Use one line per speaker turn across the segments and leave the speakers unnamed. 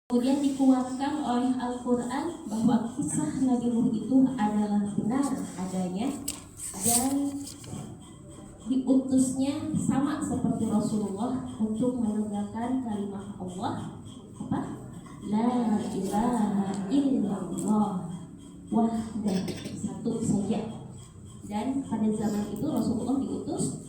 Kemudian dikuatkan oleh Al-Quran bahwa kisah Nabi Nuh itu adalah benar adanya dan diutusnya sama seperti Rasulullah untuk menegakkan kalimat Allah apa? La ilaha illallah wahdah, satu saja. Dan pada zaman itu Rasulullah diutus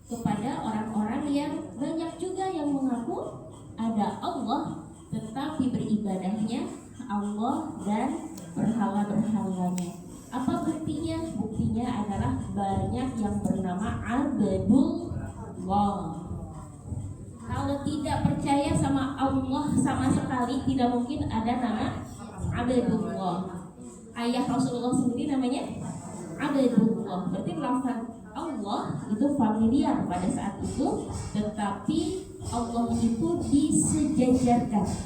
kepada orang-orang yang banyak juga yang mengaku ada Allah, tetapi beribadahnya Allah dan berhala-berhalanya. Apa buktinya? Buktinya adalah banyak yang bernama Abdullah. Kalau tidak percaya sama Allah sama sekali, tidak mungkin ada nama Abdullah. Ayah Rasulullah sendiri namanya Abdullah. Berarti lafaz Allah itu familiar pada saat itu, tetapi Allah itu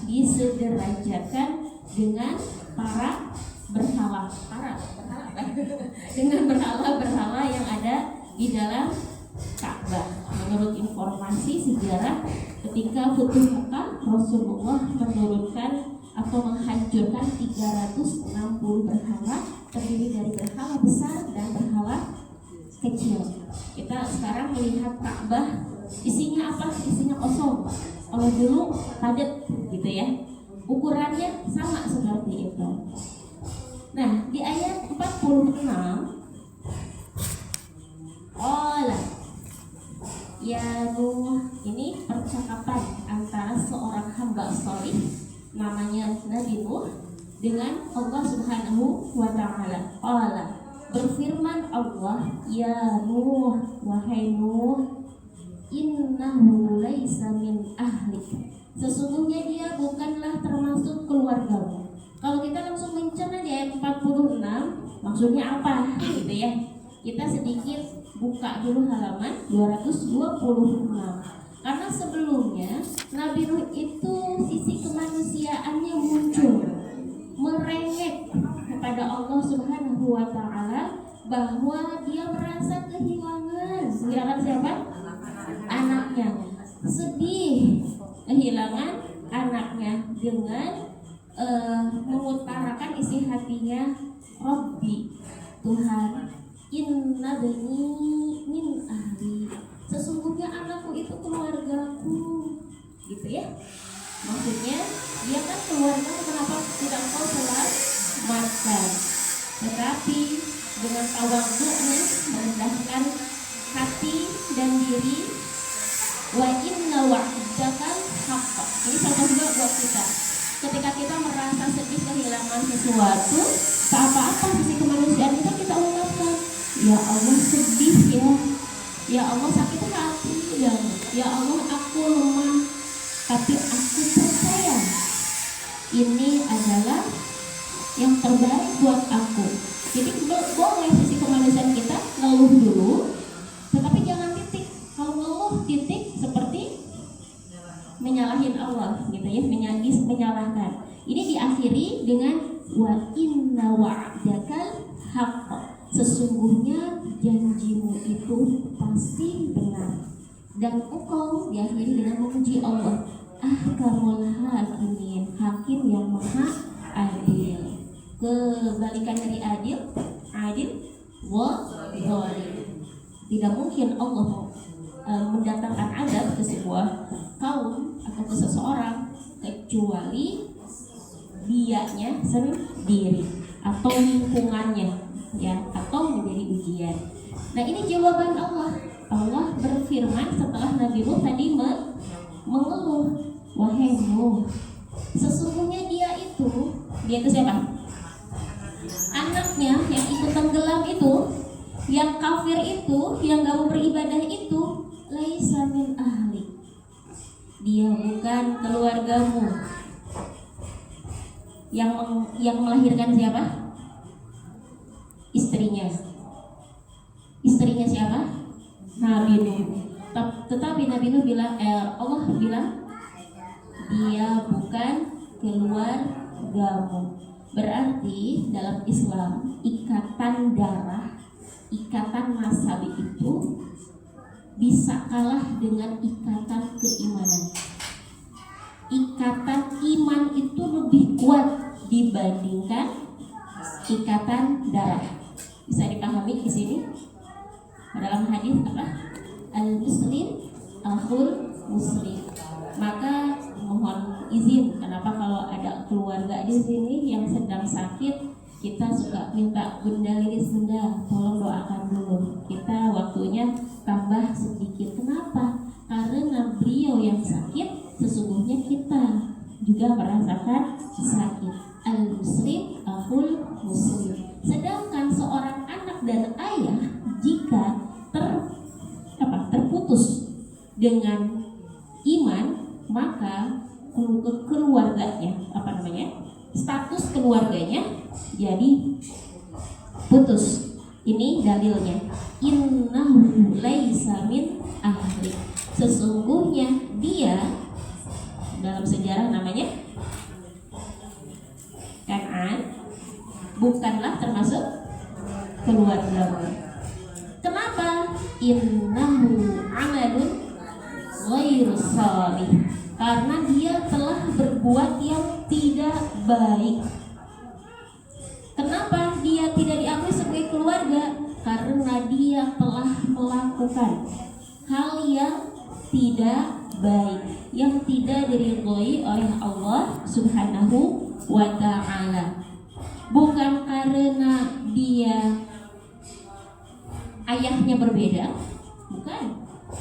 disederajatkan dengan para berhala, dengan berhala-berhala yang ada di dalam Ka'bah. Menurut informasi sejarah, ketika Futuh Makkah, Rasulullah menurunkan atau menghancurkan 360 berhala, terdiri dari berhala besar dan berhala kecil. Kita sekarang melihat Ka'bah, isinya apa? Isinya kosong. Kalau dulu padat gitu ya. Ukurannya sama seperti itu. Nah, di ayat 46, Allah ya Nuh, ini percakapan antara seorang hamba salih namanya Nabi Nuh dengan Allah Subhanahu wa taala. Allah berfirman, Allah, ya Nuh, wahai Nuh, innahu laisa min ahlik, sesungguhnya dia bukanlah termasuk keluargamu. Kalau kita langsung mencerna di ayat 46, maksudnya apa gitu ya. Kita sedikit buka dulu halaman 226. Karena sebelumnya Nabi Nuh itu sisi kemanusiaannya muncul, merengek kepada Allah Subhanahu wa taala bahwa dia merasa kehilangan siapa? Anaknya. Sedih kehilangan anaknya dengan mengutarakan isi hatinya, Rabbi, Tuhan, inna bani min ahli, sesungguhnya anakku itu keluargaku, gitu ya. Maksudnya dia kan keluarga, kenapa tidak kau selamatkan? Tetapi dengan tawadhu'nya, merendahkan hati dan diri, wa inna wa'daka haqq. Ini contoh juga buat kita. Ketika kita merasa sedih kehilangan sesuatu, apa-apa sisi kemanusiaan kita ungkapkan, ya Allah sedih ya Allah sakit hati, ya Allah aku lemah, tapi aku percaya ini adalah yang terbaik buat aku. Jadi boleh sisi kemanusiaan kita ngeluh dulu, tetapi jangan titik. Kalau ngeluh titik seperti menyalahin Allah gitu ya, menyalahkan. Ini diakhiri dengan wa inna wa'dakal haqq, sesungguhnya janjimu itu pasti benar, dan engkau diakhiri dengan memuji Allah, ahkamul hakimin, hakim yang maha adil. Kebalikan dari adil wa zalim. Tidak mungkin Allah mendatangkan adab ke sebuah kaum atau ke seseorang kecuali dianya sendiri atau lingkungannya ya, atau menjadi ujian. Nah, ini jawaban Allah. Allah berfirman setelah Nabi Nuh tadi mengeluh, wahai Nuh, sesungguhnya dia itu siapa? Anaknya yang ikut tenggelam itu, yang kafir itu, yang gak mau beribadah itu, laisa min ahli, dia bukan keluargamu. Yang melahirkan siapa? Istrinya siapa? Nabi Nuh. Tetapi Nabi Nuh bilang, Allah bilang, dia bukan keluargamu. Berarti dalam Islam ikatan darah, ikatan nasab itu bisa kalah dengan ikatan keimanan. Ikatan iman itu lebih kuat dibandingkan ikatan darah. Bisa dipahami di sini? Dalam hadis apa? Al-muslim akhul muslim. Maka mohon izin, kenapa kalau ada keluarga di sini yang sedang sakit, kita suka minta Bunda Lilis, Bunda tolong doakan dulu. Kita waktunya tambah sedikit. Kenapa? Karena beliau yang sakit, sesungguhnya kita juga merasakan sakit. Al-muslim akhul muslim. Sedangkan seorang anak dan ayah jika terputus dengan iman, maka keluarganya status keluarganya jadi putus. Ini dalilnya, innahu laisa min ahli. Sesungguhnya dia, dalam sejarah namanya Kan'an, bukanlah termasuk keluarga. Kenapa? Innahu amalun ghairu shalih. Karena dia telah berbuat yang tidak baik. Kenapa dia tidak diakui sebagai keluarga? Karena dia telah melakukan hal yang tidak baik, yang tidak diridhoi oleh Allah Subhanahu wa ta'ala. Bukan karena dia ayahnya berbeda, bukan,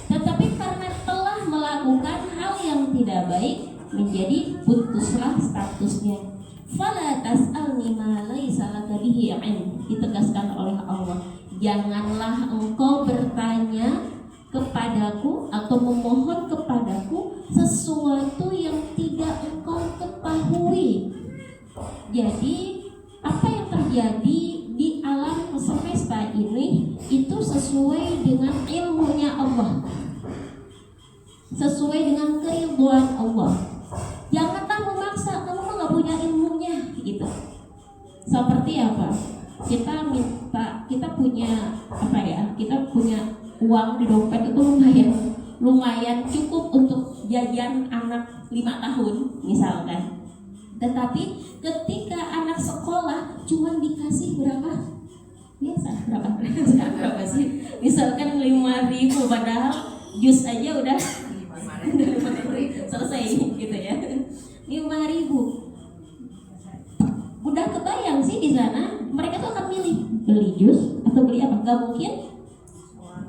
tetapi karena telah melakukan hal yang tidak baik, menjadi putuslah statusnya. Fala tas'alni ma laisa laka bihi 'ilm. Ditegaskan oleh Allah, janganlah engkau bertanya kepadaku atau memohon kepadaku sesuatu yang tidak engkau ketahui. Jadi apa yang terjadi di alam semesta ini itu sesuai dengan ilmunya Allah, sesuai dengan keridhaan Allah. Janganlah memaksa, kamu mah nggak punya ilmunya gitu. Seperti apa? Kita punya apa ya? Kita punya uang di dompet itu lumayan cukup untuk jajan anak 5 tahun misalkan. Tetapi ketika anak sekolah cuma dikasih berapa? Biasa berapa sih? Misalkan 5.000, padahal jus aja udah selesai gitu ya. 5.000. Udah kebayang sih di sana mereka tuh akan milih beli jus atau beli apa? Gak mungkin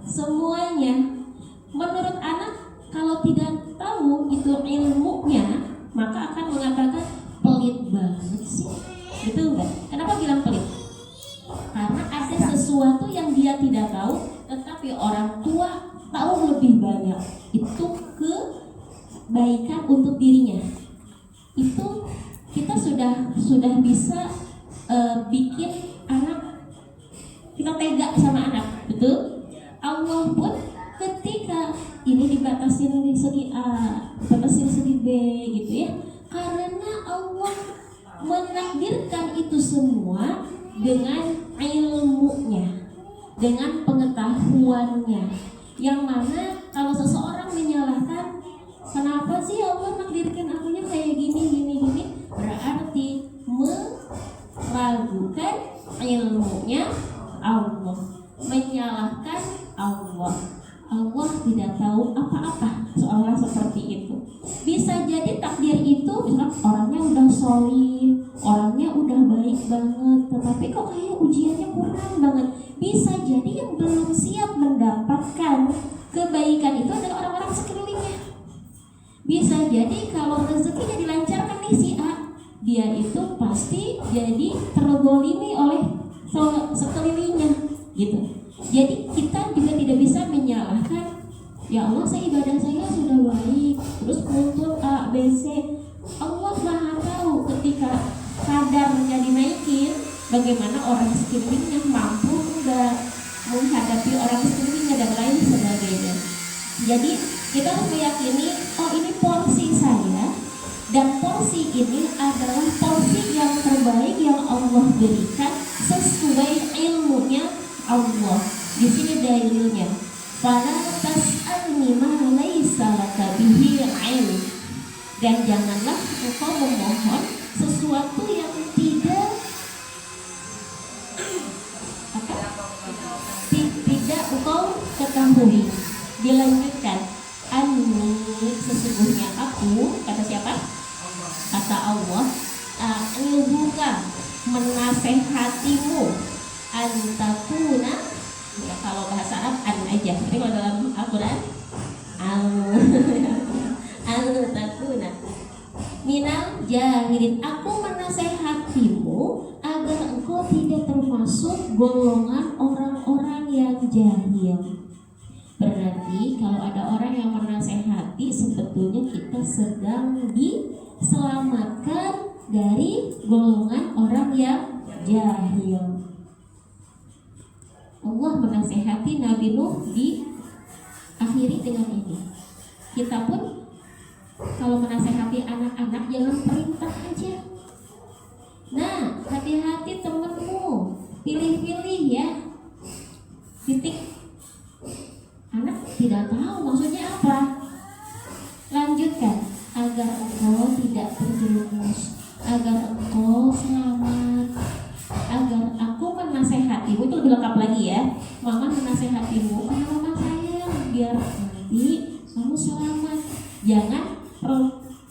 semuanya. Menurut anak, kalau tidak tahu itu ilmunya, maka akan mengatakan pelit banget sih, betul nggak? Kenapa bilang pelit? Karena ada sesuatu yang dia tidak tahu, tetapi orang tua tahu lebih banyak. Itu kebaikan untuk dirinya. Itu kita sudah bisa bikin anak kita tega sama anak, betul? Allah pun ketika ini dibatasin di segi A, dibatasin segi B gitu ya, karena Allah menakdirkan itu semua dengan ilmunya, dengan pengetahuannya. Yang mana kalau seseorang menyalahkan, kenapa sih Allah menakdirkan akunya kayak gini, berarti meragukan ilmunya Allah, menyalahkan Allah. Allah tidak tahu apa-apa seolah seperti itu. Bisa jadi takdir itu misalkan orangnya udah solid, orangnya udah baik banget, tetapi kok kayak ujiannya kurang banget. Bisa jadi yang belum siap mendapatkan kebaikan itu adalah orang-orang sekelilingnya. Bisa jadi kalau rezekinya dilancarkan nih si A, dia itu pasti jadi terzalimi oleh sekelilingnya gitu. Jadi kita juga tidak bisa menyalahkan, ya Allah saya ibadah saya sudah baik, terus muncul A, B, C. Allah Maha tahu ketika kadarnya dinaikin, bagaimana orang sekelilingnya mampu enggak menghadapi orang sekelilingnya dan lain sebagainya. Jadi kita harus meyakini, oh ini porsi saya, dan porsi ini adalah porsi yang terbaik yang Allah berikan sesuai ilmunya Allah. Di sini dalilnya, fala tas'alni ma laisa laka bihi 'ilm. Dan janganlah engkau memohon sesuatu sesuatu yang tidak tidak engkau ketahui. Dilanjutkan, anni sesungguhnya aku, kata siapa? Kata Allah, a'iduka menasehatimu, antakuna, ya kalau bahasa Arab an aja, tapi kalau dalam Al-Quran antakuna minal jahilin, aku menasehatimu agar engkau tidak termasuk golongan orang-orang yang jahil. Berarti kalau ada orang yang menasehati, sebetulnya kita sedang diselamatkan dari golongan orang yang jahil. Allah menasehati Nabi Nuh diakhiri dengan ini. Kita pun kalau menasehati anak-anak jangan perintah aja. Nah, hati-hati temenmu, pilih-pilih ya. Titik. Anak tidak tahu maksudnya apa. Lanjutkan, agar engkau tidak terjerumus, agar engkau selamat, agar aku menasehatimu. Itu lebih lengkap lagi ya. Mama menasehatimu karena mama sayang, biar nanti kamu selamat. Jangan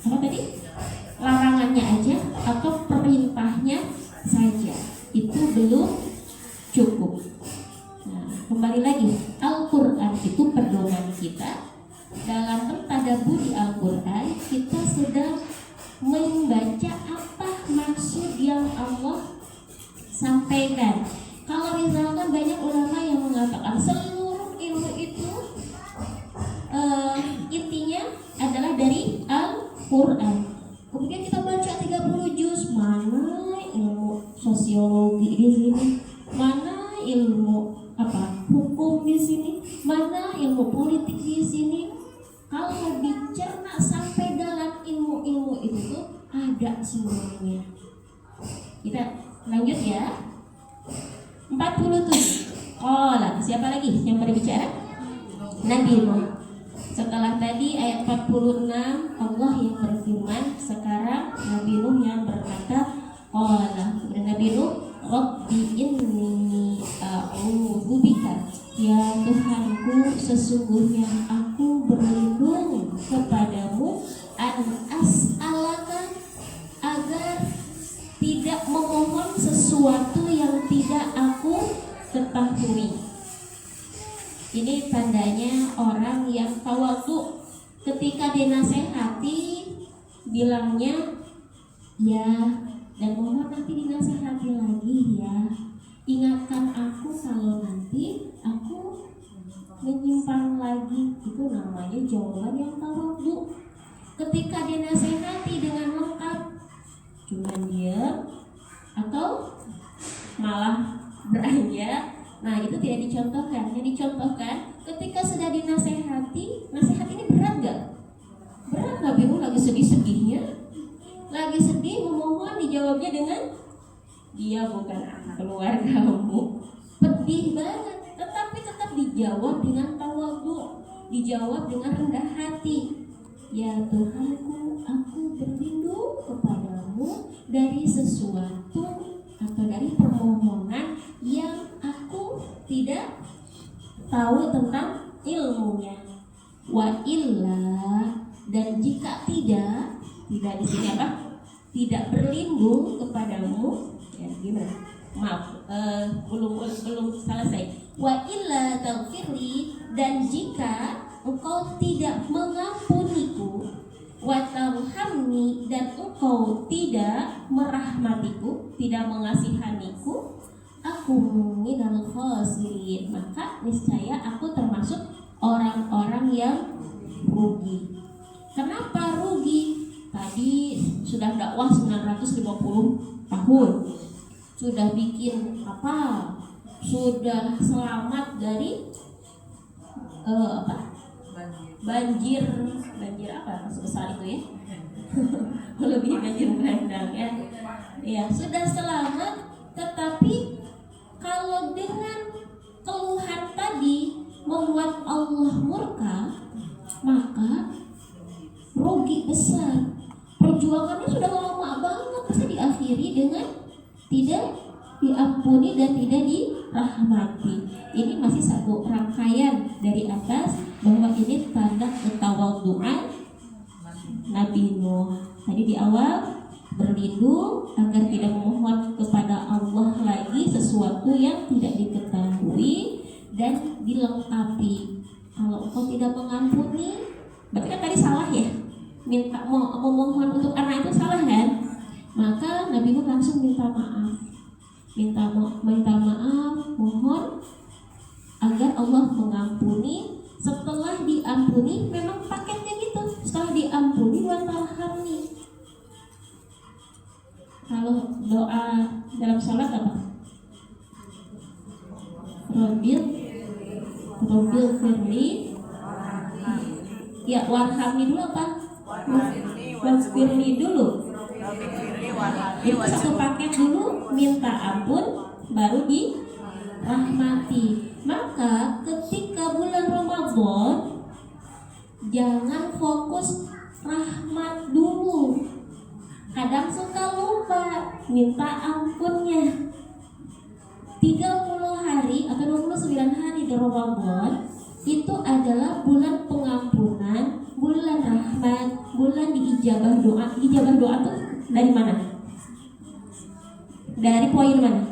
apa tadi? Larangannya aja atau perintahnya saja. Itu belum cukup. Nah, kembali lagi, Al-Quran itu pedoman kita. Dalam bertadabbur di Al-Quran, kita sedang membaca apa maksud yang Allah sampaikan. Kalau misalkan banyak ulama yang mengatakan seluruh ilmu itu intinya adalah dari Al-Quran. Kemudian kita baca 30 juz, mana ilmu sosiologi di sini, mana ilmu hukum di sini, mana ilmu politik di sini. Kalau dicerna sampai dalam ilmu-ilmu itu tuh ada semuanya. Kita lanjut ya. 47. Siapa lagi yang berbicara? Nabi Nuh. Setelah tadi ayat 46 Allah yang berfirman, sekarang Nabi Nuh yang berkata kemudian Nabi Nuh, Rabbi inni a'udzubika, ya Tuhanku, sesungguhnya aku berlindung kepadamu, an as'alaka, agar tidak memohon sesuatu yang tidak aku ketahui. Ini tandanya orang yang tawadhu. Ketika dinasehati bilangnya ya, dan mohon nanti dinasehati lagi ya. Ingatkan aku kalau nanti aku menyimpang lagi. Itu namanya jawaban yang tawadhu. Ketika dinasehati dengan lengkap, cuman diam atau malah beranjak, nah itu tidak dicontohkan. Yang dicontohkan ketika sudah dinasehati, nasihat ini berat gak? Berat gak? Bingung, lagi sedih-sedihnya, lagi sedih memohon, dijawabnya dengan dia bukan anak keluargamu, pedih banget, tetapi tetap dijawab dengan tawadhu, dijawab dengan rendah hati. Ya Tuhanku, aku berlindung kepadamu dari sesuatu atau dari permohonan yang aku tidak tahu tentang ilmunya. Wa illa, dan jika tidak di sini apa? Tidak berlindung kepadamu. Ya gimana? Maaf, belum selesai. Wa illa taghfirli, dan jika engkau tidak mengampuniku, wa tarhamni, dan engkau tidak merahmatiku, tidak mengasihaniku, aku minal khasirin, maka niscaya aku termasuk orang-orang yang rugi. Kenapa rugi? Tadi sudah dakwah 950 tahun, sudah bikin sudah selamat dari banjir apa sebesar itu ya. Lebih banjir bandang ya. Ya, sudah selamat, tetapi kalau dengan keluhan tadi membuat Allah murka, maka rugi besar. Perjuangannya sudah lama banget, pasti di akhir diakhiri dengan tidak diampuni dan tidak dirahmati. Ini masih satu rangkaian dari atas bahwa ini tanda ketawaduan Nabi Nuh. Tadi di awal berlindung agar tidak memohon kepada Allah lagi sesuatu yang tidak diketahui dan dilengkapi. Kalau engkau tidak mengampuni, berarti kan tadi salah ya. Minta memohon untuk anak itu salah kan? Maka Nabi Nuh langsung minta maaf. Minta maaf, mohon agar Allah mengampuni. Setelah diampuni, memang paketnya gitu. Setelah diampuni, watarhamni. Kalau doa dalam sholat apa? Robil firli. Ya, warhamni dulu apa? Warfirli dulu. Itu satu paket dulu, minta ampun baru dirahmati. Maka ketika bulan Ramadan jangan fokus rahmat dulu. Kadang suka lupa minta ampunnya. 30 hari atau 29 hari di Ramadan itu adalah bulan pengampunan, bulan rahmat, bulan diijabah doa. Ijabah doa tuh dari mana? Dari poin mana?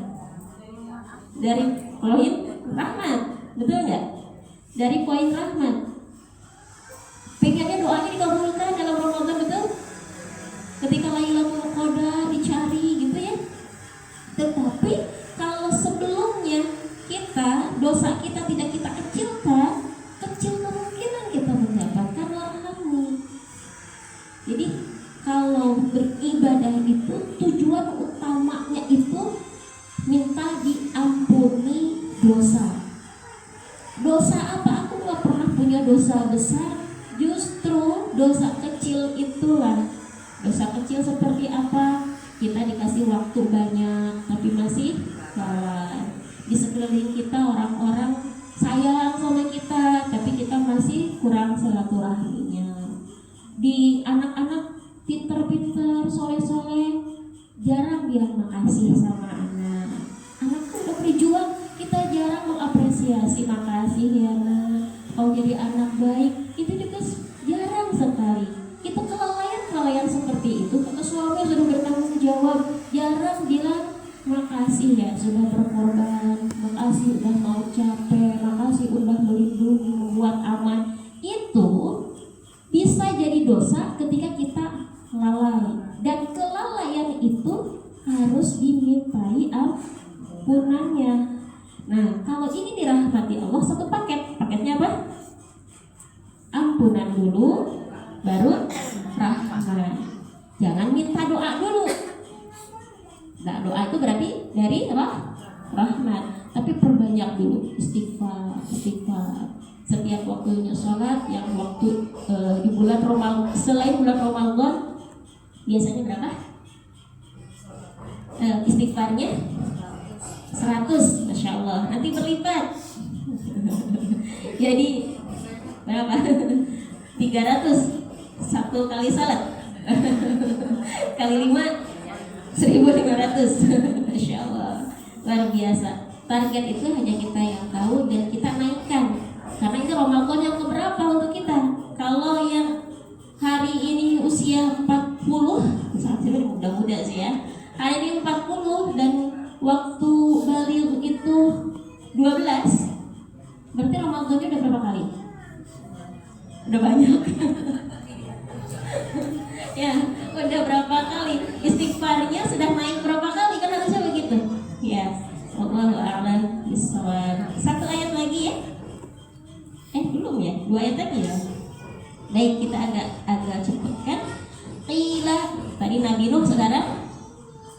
Dari poin rahmat, betul nggak? Dari poin rahmat. Pengennya doanya dikabulkan dalam Ramadan, betul? Ketika Lailatul Qadar dicari gitu ya. Tetapi kalau sebelumnya dosa kita tidak kita kecilkan, kecil kemungkinan kita mendapatkan warhamni. Jadi kalau beribadah itu tujuan utamanya itu minta diampuni dosa. Dosa apa? Aku gak pernah punya dosa besar. Justru dosa kecil itulah. Dosa kecil seperti apa? Kita dikasih waktu banyak tapi masih lalai. Di sekeliling kita orang-orang sayang sama kita tapi kita masih kurang silaturahminya. Di anak-anak pinter-pinter, soleh-soleh, jarang bilang makasih sama anak. Anakku udah berjuang, kita jarang mengapresiasi. Makasih ya nak, kau jadi anak baik. Itu juga jarang sekali. Itu kelalaian seperti itu. Kata suami sudah bertanggung jawab, jarang bilang makasih ya sudah berkorban, makasih udah mau capek, makasih udah melindungi, membuat aman. Itu bisa jadi dosa ketika kita lalai, dan kelalaian itu harus dimintai ampunannya. Nah, kalau ini dirahmati Allah satu paket. Paketnya apa? Ampunan dulu, baru rahmat. Jangan minta doa dulu. Nah, doa itu berarti dari apa? Rahmat. Tapi perbanyak dulu istighfar. Setiap waktunya sholat, yang waktu di bulan Ramadan, selain bulan Ramadan biasanya berapa? Istighfarnya 100, Masya Allah. Nanti berlipat. Jadi berapa? 300 satu kali salat. Kali 5 1.500. Masya Allah, luar biasa. Target itu hanya kita yang tahu dan kita naikkan. Karena itu Ramadan yang keberapa untuk kita. Kalau yang hari ini usia 40, saat ini muda-muda sih ya. Hari ini 40 dan waktu baligh itu 12. Berarti Ramadannya udah berapa kali? Udah banyak. Ya, udah berapa kali? Istighfarnya sudah naik berapa kali? Kan harusnya begitu. Ya, wallahu a'lam bishawab. Satu ayat lagi ya? Belum ya? 2 ayat lagi ya? Baik, kita agak cepatkan. Qila, tadi Nabi Nuh, sekarang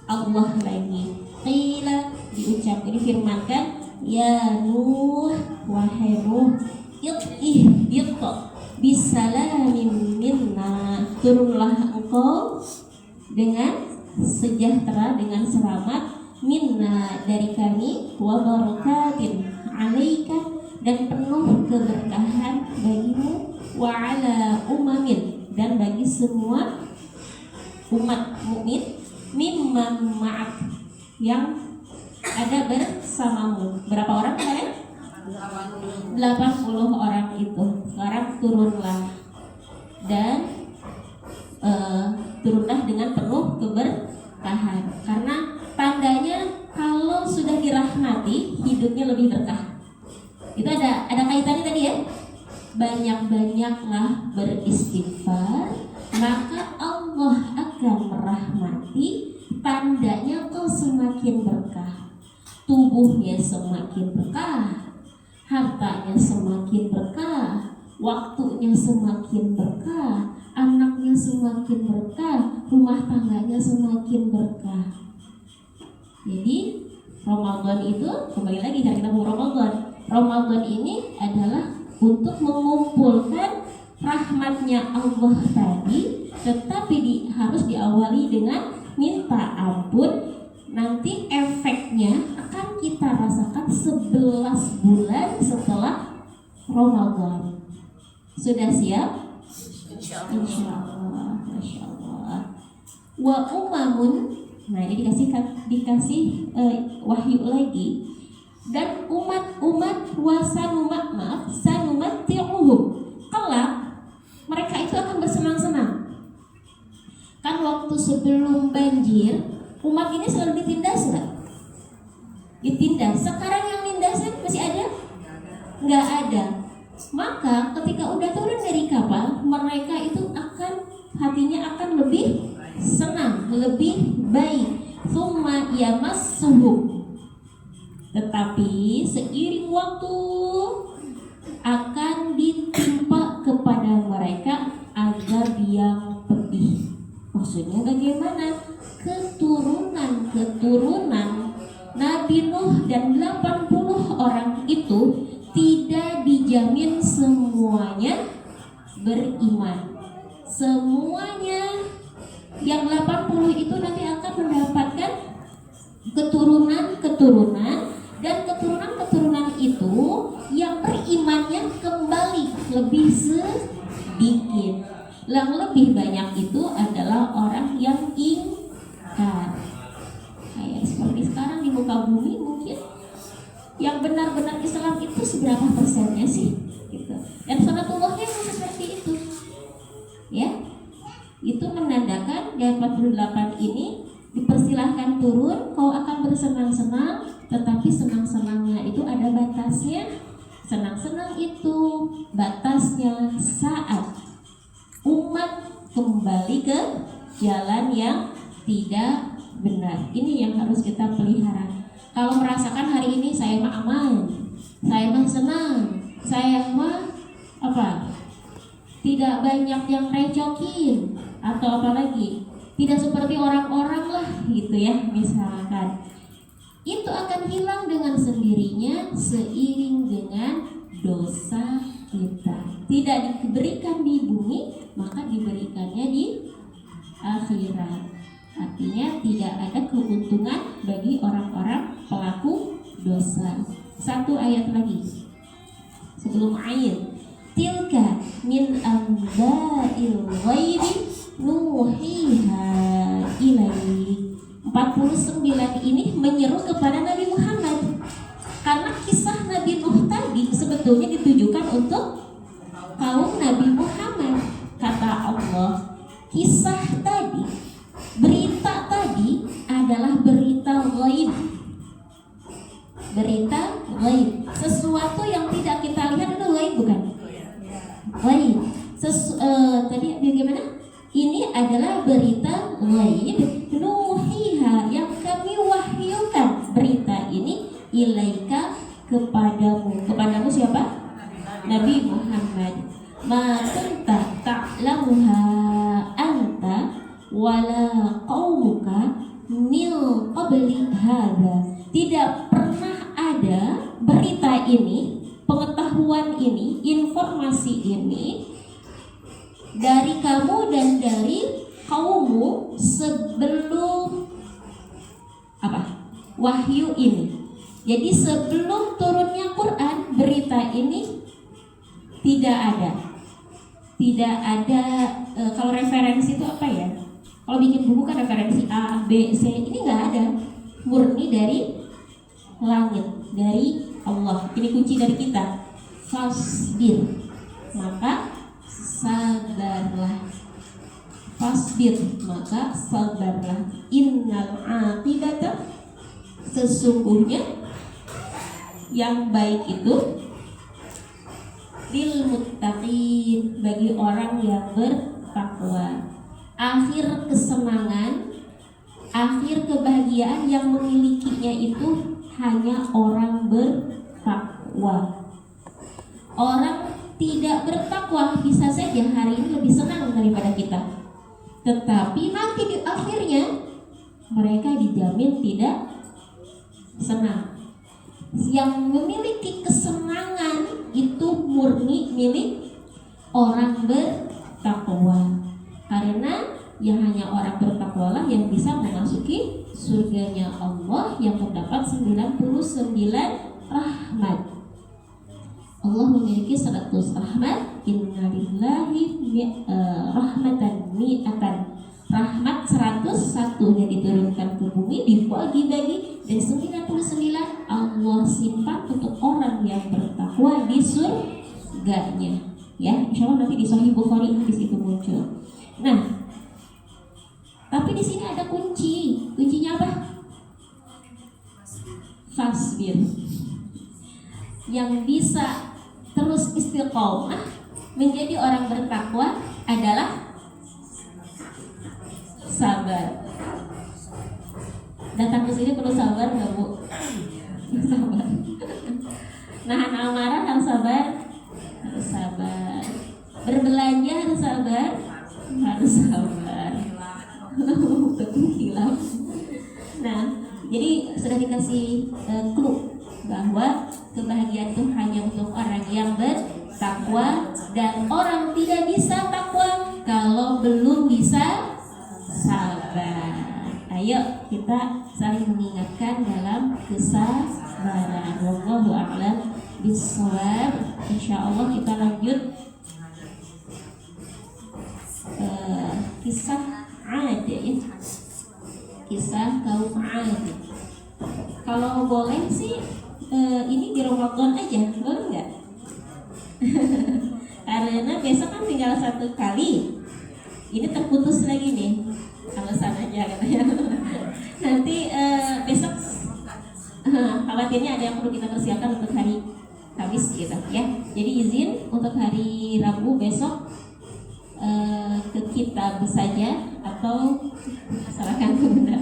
Allah lagi. Qila, diucap, ini firmankan, ya Nuh, wahai Nuh, ihbit bisalamin minna, turunlah engkau dengan sejahtera, dengan selamat, minna dari kami, wa barakatin alaika, dan penuh keberkahan bagimu, wa ala umamin, dan bagi semua umat mukmin mimman ma'ak, yang ada bersamamu. Berapa orang kalian? 80 orang itu. Sekarang turunlah dan turunlah dengan penuh keberkahan. Karena tandanya kalau sudah dirahmati, hidupnya lebih berkah. Itu ada kaitannya tadi ya. Banyak-banyaklah beristighfar, maka Allah akan merahmati. Tandanya kau semakin berkah, tubuhnya semakin berkah, hartanya semakin berkah, waktunya semakin berkah, anaknya semakin berkah, rumah tangganya semakin berkah. Jadi Ramadan itu, kembali lagi karena kita mau Ramadan ini adalah untuk mengumpulkan rahmatnya Allah tadi, tetapi harus diawali dengan minta ampun. Nanti efeknya akan kita rasakan 11 bulan setelah Ramadan. Sudah siap? Insyaallah. Masya Allah. Wa umamun. Nah ini dikasih wahyu lagi. Dan umat-umat sanumat ti'uhum, kelak mereka itu akan bersenang-senang. Kan waktu sebelum banjir, umat ini selalu ditindas nggak? Ditindas. Sekarang yang nindasin masih ada? Nggak ada. Maka ketika udah turun dari kapal, mereka itu hatinya akan lebih senang, lebih baik. Tsumma yamassuhum. Tetapi seiring waktu akan ditimpa kepada mereka azab yang pedih. Maksudnya bagaimana? Keturunan Nabi Nuh dan 80 orang itu tidak dijamin semuanya beriman. Semuanya yang 80 itu nanti akan mendapatkan keturunan, dan keturunan itu yang berimannya kembali lebih sedikit. Yang lebih banyak itu adalah orang yang ingkar. Kayak seperti sekarang di muka bumi, mungkin yang benar-benar Islam itu seberapa persennya sih? Gitu. Dan sunatullahnya masih seperti itu. Ya, itu menandakan dari 48 ini dipersilahkan turun, kau akan bersenang-senang, tetapi senang-senangnya itu ada batasnya. Senang-senang itu batasnya saat umat kembali ke jalan yang tidak benar. Ini yang harus kita pelihara. Kalau merasakan hari ini saya mah aman, saya mah senang, saya mah tidak banyak yang recokin atau apalagi tidak seperti orang-orang lah gitu ya, misalkan itu akan hilang dengan sendirinya seiring dengan dosa kita. Tidak diberikan di bumi, maka diberikannya di akhirat. Artinya tidak ada keuntungan bagi orang-orang pelaku dosa. Satu ayat lagi sebelum ayat. Tilka min amba'il ghaibi nuhiha ilaik. 49 ini menyeru kepada Nabi Muhammad. Karena kisah Nabi Nuh tadi sebetulnya ditujukan untuk kaum Nabi Muhammad. Kata Allah, kisah tadi, berita tadi adalah berita ghaib. Berita ghaib, sesuatu yang tidak kita lihat itu ghaib bukan? Ghaib. Tadi bagaimana? Ini adalah berita ghaib, nuhiha, yang kami wahyukan berita ini ilaika kepadamu. Kepadamu siapa? Nabi Muhammad. Ma kunta ta'lamuha anta wala qaumuka min qabli hadza. Tidak pernah ada berita ini, pengetahuan ini, informasi ini dari kamu dan dari kaummu sebelum wahyu ini. Jadi sebelum turunnya Quran, berita ini tidak ada. Tidak ada. Kalau referensi itu apa ya? Kalau bikin buku kan referensi A, B, C, ini nggak ada. Murni dari langit, dari Allah. Ini kunci dari kita. Fasbir, maka sabarlah. Fasbir, maka sabarlah. Innal aqibata, sesungguhnya yang baik itu lil muttaqin, bagi orang yang bertakwa. Akhir kesenangan, akhir kebahagiaan yang memilikinya itu hanya orang bertakwa. Orang tidak bertakwa bisa saja hari ini lebih senang daripada kita, tetapi nanti di akhirnya mereka dijamin tidak senang. Yang memiliki kesenangan itu murni milik orang bertakwa, karena yang hanya orang bertakwalah yang bisa memasuki surganya Allah yang terdapat 99 rahmat. Allah memiliki 100 rahmat. Innalillahi rahmatan mi'atan, rahmat 101 yang diturunkan ke bumi dibagi-bagi, dan 99 Allah simpan untuk orang yang bertakwa di surganya. Ya, insya Allah nanti di Sahih Bukhari hadis itu muncul. Nah, tapi di sini ada kunci. Kuncinya apa? Fasbir. Yang bisa terus istiqomah menjadi orang bertakwa adalah sabar. Datang ke sini perlu sabar nggak, Bu? Sabar. Nahan amarah harus sabar. Harus sabar. Berbelanja harus sabar. Harus sabar. Nah, jadi sudah dikasih clue bahwa kebahagiaan itu hanya untuk orang yang bertakwa, dan orang tidak bisa takwa kalau belum bisa sabar. Ayo kita saling mengingatkan dalam kesabaran. Wallahu a'lam bishawab. Insyaallah kita lanjut kisah Ad ya. Kisah kaum Ad. Kalau boleh sih ini di Ramadan aja, boleh nggak? Karena besok kan tinggal 1 kali. Ini terputus lagi nih. Alasan aja katanya. Nanti besok khawatirnya ada yang perlu kita persiapkan untuk hari Kamis gitu ya. Jadi izin untuk hari Rabu besok ke kita saja, atau serahkan ke Bunda.